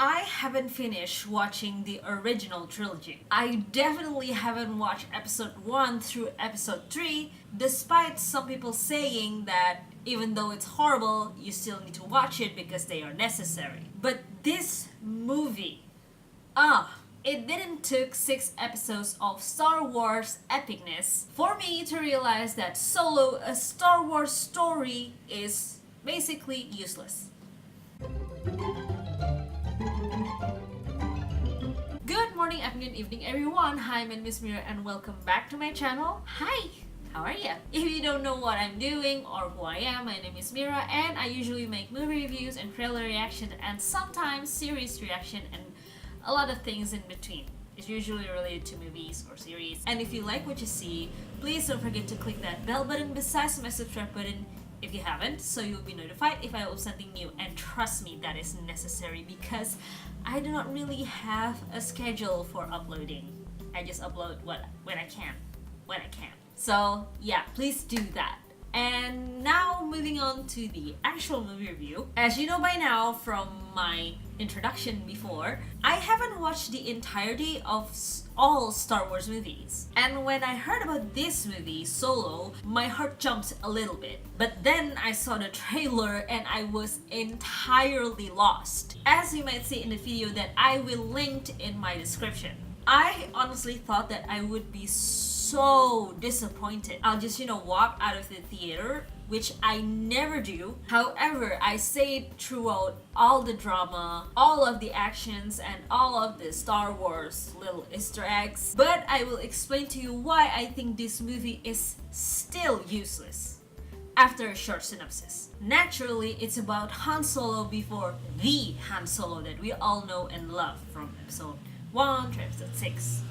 I haven't finished watching the original trilogy. I definitely haven't watched episode 1 through episode 3, despite some people saying that even though it's horrible, you still need to watch it because they are necessary. But this movie, it didn't took 6 episodes of Star Wars epicness for me to realize that Solo, a Star Wars story, is basically useless. Good morning, afternoon, evening, everyone. Hi, my name is Myra and welcome back to my channel. Hi! How are you? If you don't know what I'm doing or who I am, my name is Myra and I usually make movie reviews and trailer reaction and sometimes series reaction and a lot of things in between. It's usually related to movies or series. And if you like what you see, please don't forget to click that bell button besides my subscribe button if you haven't, so you'll be notified if I upload something new. And trust me, that is necessary because I do not really have a schedule for uploading. I just upload when I can. So yeah, please do that. And now moving on to the actual movie review. As you know by now from my introduction before, I haven't watched the entirety of all Star Wars movies. And when I heard about this movie, Solo, my heart jumped a little bit. But then I saw the trailer and I was entirely lost. As you might see in the video that I will link in my description. I honestly thought that I would be so disappointed. I'll just, walk out of the theater, which I never do. However, I say it throughout all the drama, all of the actions, and all of the Star Wars little Easter eggs. But I will explain to you why I think this movie is still useless. After a short synopsis. Naturally, it's about Han Solo before the Han Solo that we all know and love from episode 1 to episode 6.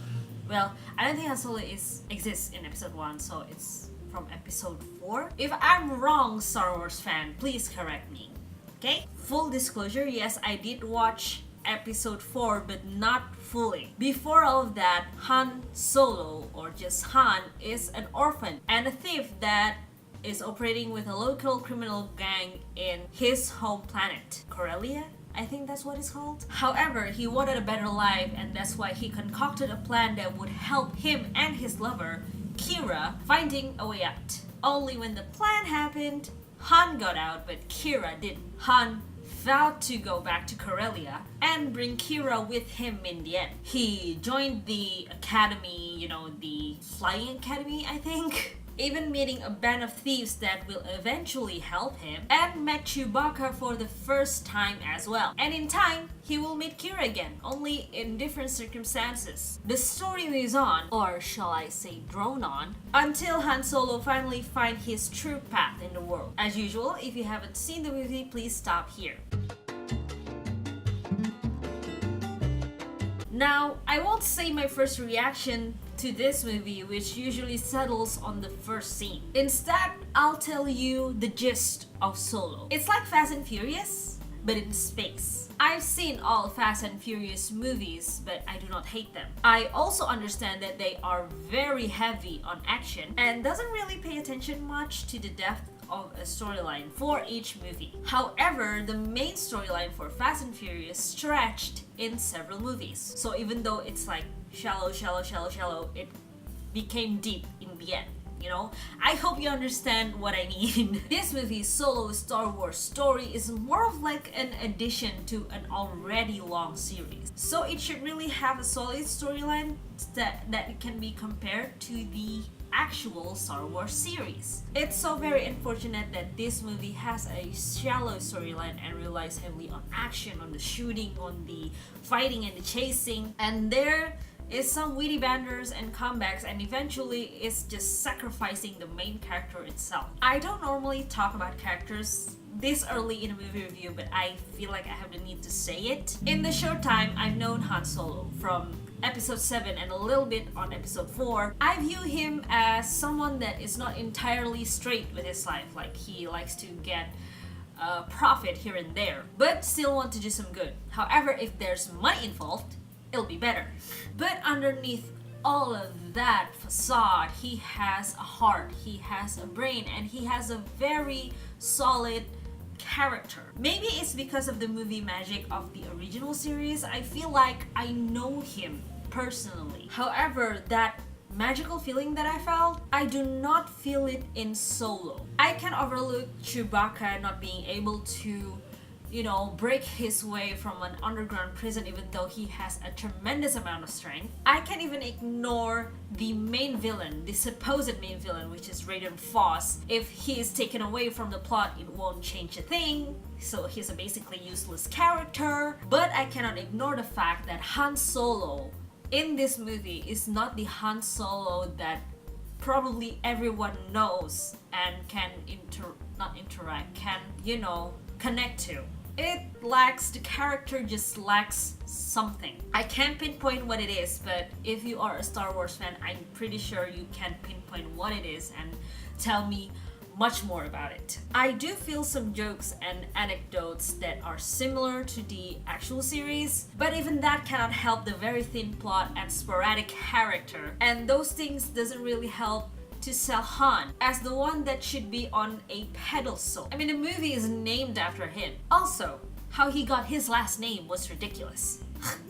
Well, I don't think Han Solo exists in episode 1, so it's from episode 4. If I'm wrong, Star Wars fan, please correct me. Okay? Full disclosure, yes, I did watch episode 4, but not fully. Before all of that, Han Solo, or just Han, is an orphan and a thief that is operating with a local criminal gang in his home planet, Corellia? I think that's what it's called. However, he wanted a better life and that's why he concocted a plan that would help him and his lover, Kira, finding a way out. Only when the plan happened, Han got out but Kira didn't. Han vowed to go back to Corellia and bring Kira with him in the end. He joined the academy, the flying academy, I think. Even meeting a band of thieves that will eventually help him, and met Chewbacca for the first time as well. And in time, he will meet Kira again, only in different circumstances. The story moves on, or shall I say drone on, until Han Solo finally finds his true path in the world. As usual, if you haven't seen the movie, please stop here. Now, I won't say my first reaction to this movie, which usually settles on the first scene. Instead, I'll tell you the gist of Solo. It's like Fast and Furious, but in space. I've seen all Fast and Furious movies, but I do not hate them. I also understand that they are very heavy on action and doesn't really pay attention much to the depth of a storyline for each movie. However, the main storyline for Fast and Furious stretched in several movies. So even though it's like shallow, it became deep in the end. I hope you understand what I mean. This movie, Solo Star Wars story, is more of like an addition to an already long series. So it should really have a solid storyline that it can be compared to the actual Star Wars series. It's so very unfortunate that this movie has a shallow storyline and relies heavily on action, on the shooting, on the fighting and the chasing, and there is some witty banters and comebacks, and eventually it's just sacrificing the main character itself. I don't normally talk about characters this early in a movie review, but I feel like I have the need to say it. In the short time I've known Han Solo, from episode 7 and a little bit on episode 4, I view him as someone that is not entirely straight with his life. Like, he likes to get profit here and there, but still want to do some good. However, if there's money involved, it'll be better. But underneath all of that facade, he has a heart, he has a brain, and he has a very solid character. Maybe it's because of the movie magic of the original series. I feel like I know him personally. However, that magical feeling that I felt, I do not feel it in Solo. I can overlook Chewbacca not being able to, break his way from an underground prison even though he has a tremendous amount of strength. I can even ignore the main villain, the supposed main villain, which is Raiden Foss. If he is taken away from the plot, it won't change a thing. So he's a basically useless character. But I cannot ignore the fact that Han Solo in this movie is not the Han Solo that probably everyone knows and can connect to. The character just lacks something. I can't pinpoint what it is, but if you are a Star Wars fan, I'm pretty sure you can pinpoint what it is and tell me much more about it. I do feel some jokes and anecdotes that are similar to the actual series, but even that cannot help the very thin plot and sporadic character, and those things doesn't really help to sell Han as the one that should be on a pedestal. I mean, the movie is named after him. Also, how he got his last name was ridiculous.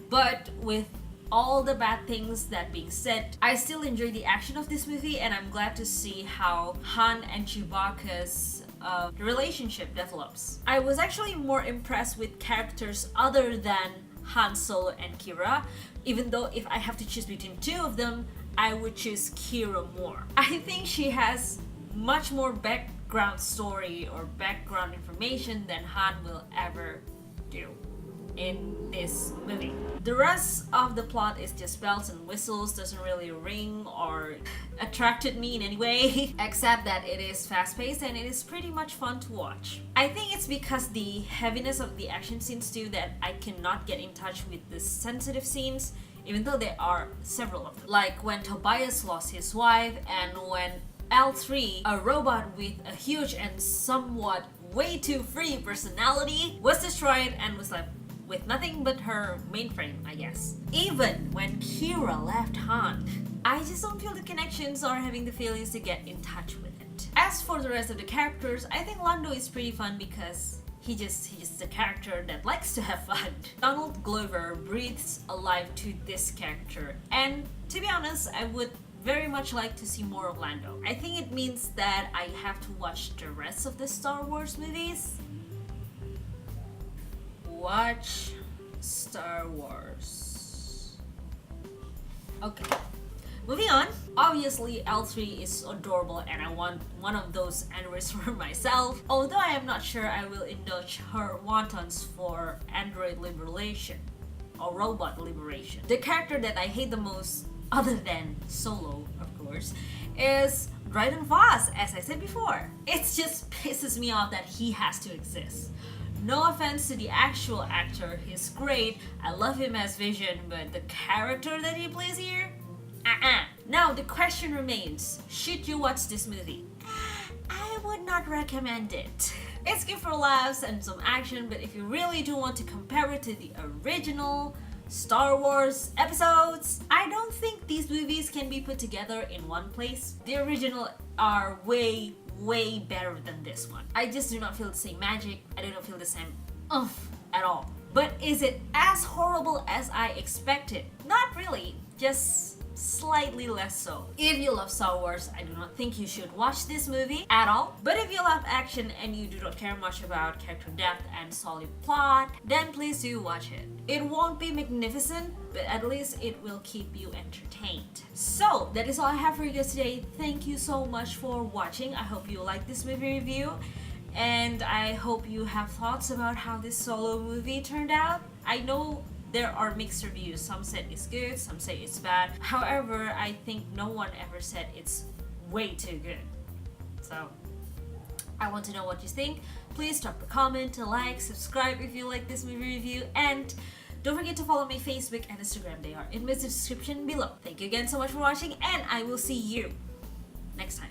But with all the bad things that being said, I still enjoy the action of this movie, and I'm glad to see how Han and Chewbacca's relationship develops. I was actually more impressed with characters other than Han Solo and Qi'ra, even though if I have to choose between two of them, I would choose Qi'ra more. I think she has much more background story or background information than Han will ever do in this movie. The rest of the plot is just bells and whistles, doesn't really ring or attracted me in any way, except that it is fast-paced and it is pretty much fun to watch. I think it's because the heaviness of the action scenes too that I cannot get in touch with the sensitive scenes, even though there are several of them. Like when Tobias lost his wife, and when L3, a robot with a huge and somewhat way too free personality, was destroyed and was left with nothing but her mainframe, I guess. Even when Qi'ra left Han, I just don't feel the connections or having the feelings to get in touch with it. As for the rest of the characters, I think Lando is pretty fun because he's just a character that likes to have fun. Donald Glover breathes alive to this character, and to be honest, I would very much like to see more of Lando. I think it means that I have to watch the rest of the Star Wars movies. Watch Star Wars. Okay, moving on. Obviously, L3 is adorable and I want one of those androids for myself, although I am not sure I will indulge her wantons for android liberation or robot liberation. The character that I hate the most, other than Solo, of course, is Raiden Foss, as I said before. It just pisses me off that he has to exist. No offense to the actual actor, he's great, I love him as Vision, but the character that he plays here? Now the question remains, should you watch this movie? I would not recommend it. It's good for laughs and some action, but if you really do want to compare it to the original Star Wars episodes, I don't think these movies can be put together in one place. The original are way better than this one. I just do not feel the same magic, I do not feel the same oomph at all. But is it as horrible as I expected? Not really, just slightly less so. If you love Star Wars, I do not think you should watch this movie at all. But if you love action and you do not care much about character depth and solid plot, then please do watch it. It won't be magnificent, but at least it will keep you entertained. So that is all I have for you guys today. Thank you so much for watching. I hope you like this movie review, and I hope you have thoughts about how this Solo movie turned out. I know there are mixed reviews. Some said it's good, some say it's bad. However, I think no one ever said it's way too good. So I want to know what you think. Please drop a comment, a like, subscribe if you like this movie review, and don't forget to follow my Facebook and Instagram. They are in the description below. Thank you again so much for watching, and I will see you next time.